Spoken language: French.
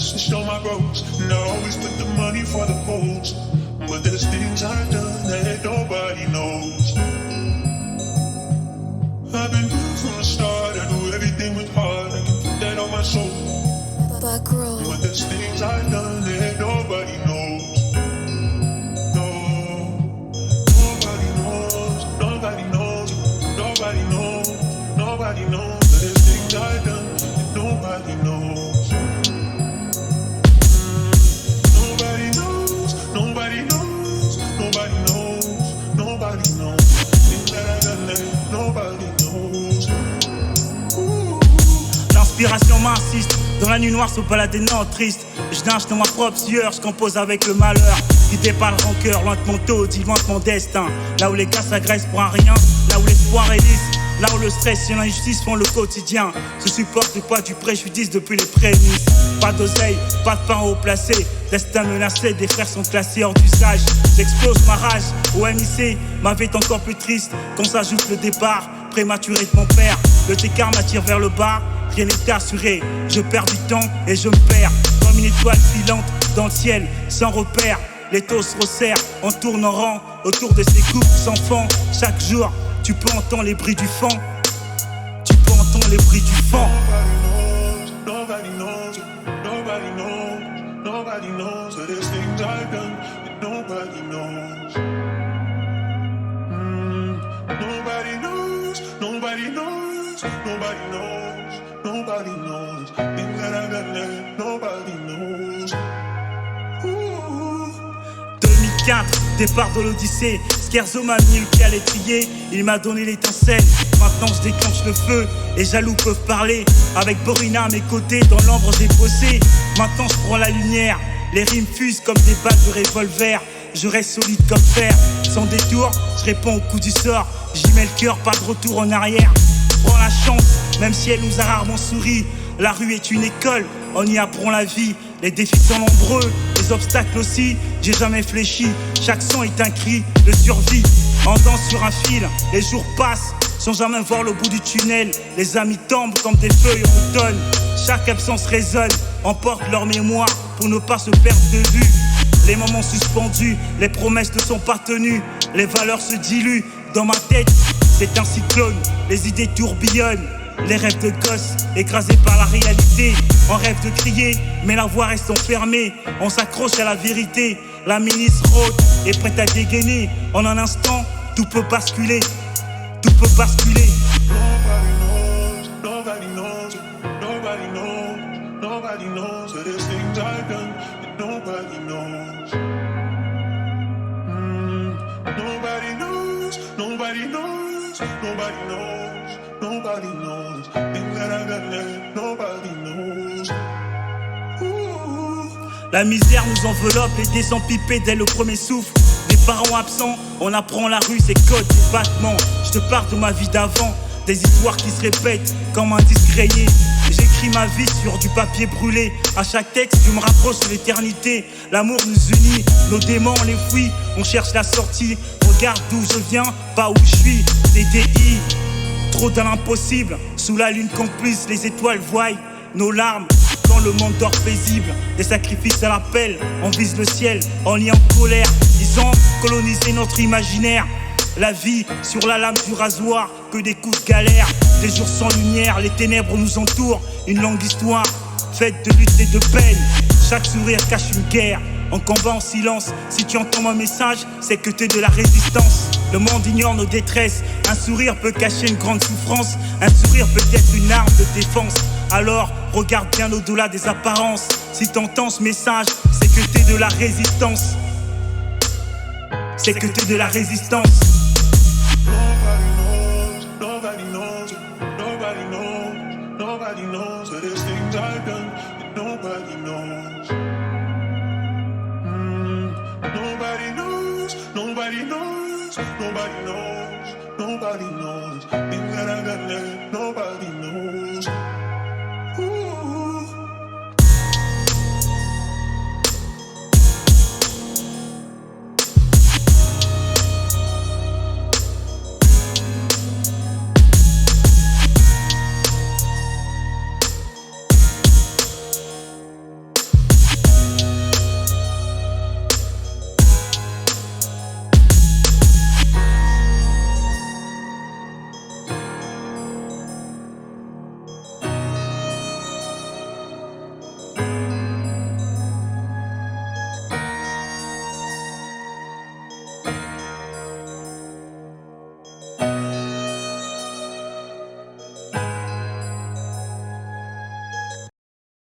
just to show my bros. And I always put the money for the post. But there's things I've done that nobody knows. I've been blue from the start. I do everything with heart. I can put that on my soul. But there's things I've done that nobody knows. No, nobody knows. Nobody knows. Nobody knows. Nobody knows. But there's things I've done that nobody knows. Nobody knows. Nobody knows. Nobody knows. Nobody knows. Things that I've done that nobody knows. L'inspiration m'insiste. Dans la nuit noire, se balader non triste. Je nage dans ma propre sueur, je compose avec le malheur. Guidé par le rancœur, loin de mon taudis, loin de mon destin. Là où les gars s'agressent pour un rien, là où l'espoir est lisse. Là où le stress et l'injustice font le quotidien. Je supporte le poids du préjudice depuis les prémices. Pas d'oseille, pas de pain haut placé. Destin menacé, des frères sont classés hors d'usage. J'explose ma rage, au MIC, ma vie est encore plus triste. Quand s'ajoute le départ prématuré de mon père. Le écart m'attire vers le bas, rien n'est assuré. Je perds du temps et je me perds comme une étoile filante dans le ciel sans repère. Les taux se resserrent, on tourne en rang autour de ces couples sans fond. Chaque jour, tu peux entendre les bruits du fond. Tu peux entendre les bruits du fond. Nobody knows, nobody knows, nobody knows. So there's things I've done that nobody knows. Nobody knows, nobody knows, nobody knows, nobody knows. Things that I've done that nobody knows. 2004, départ de l'Odyssée. Scherzo m'a mis le pied à l'étrier, il m'a donné l'étincelle. Maintenant je déclenche le feu, les jaloux peuvent parler. Avec Borina à mes côtés, dans l'ombre j'ai bossé. Maintenant je prends la lumière, les rimes fusent comme des balles de revolver. Je reste solide comme fer, sans détour, je réponds au coup du sort. J'y mets le cœur, pas de retour en arrière. Prends la chance, même si elle nous a rarement souri. La rue est une école, on y apprend la vie. Les défis sont nombreux, les obstacles aussi. J'ai jamais fléchi, chaque son est un cri de survie. En danse sur un fil, les jours passent sans jamais voir le bout du tunnel. Les amis tombent comme des feuilles en automne. Chaque absence résonne, emporte leur mémoire pour ne pas se perdre de vue. Les moments suspendus, les promesses ne sont pas tenues. Les valeurs se diluent dans ma tête, c'est un cyclone. Les idées tourbillonnent, les rêves de gosse écrasés par la réalité. On rêve de crier, mais la voix reste enfermée. On s'accroche à la vérité, la ministre rôde est prête à dégainer. En un instant, tout peut basculer, tout peut basculer. Nobody knows, nobody knows, nobody knows. So there's things I've done that nobody knows. Nobody knows, nobody knows, nobody knows, nobody knows. Things that I've done that nobody knows. La misère nous enveloppe, les dés sont pipés dès le premier souffle. Des parents absents, on apprend la rue, ses codes, ses battements. Je te parle de ma vie d'avant, des histoires qui se répètent comme un disque rayé. J'écris ma vie sur du papier brûlé. À chaque texte, je me rapproche de l'éternité. L'amour nous unit, nos démons on les fuit. On cherche la sortie, regarde d'où je viens, pas où je suis. DDI, trop dans l'impossible. Sous la lune complice, les étoiles voient nos larmes. Quand le monde dort paisible, des sacrifices à l'appel. On vise le ciel, on y est en colère. Ils ont colonisé notre imaginaire. La vie sur la lame du rasoir, que des coups de galère. Des jours sans lumière, les ténèbres nous entourent. Une longue histoire, faite de lutte et de peine. Chaque sourire cache une guerre. On combat en silence, si tu entends mon message, c'est que t'es de la résistance. Le monde ignore nos détresses. Un sourire peut cacher une grande souffrance. Un sourire peut être une arme de défense. Alors, regarde bien au-delà des apparences. Si t'entends ce message, c'est que t'es de la résistance. C'est que t'es de la résistance. Nobody knows, nobody knows, nobody knows. So there's things I've done that nobody knows. Nobody knows, nobody knows, nobody knows, nobody knows. Things that I've done that nobody knows.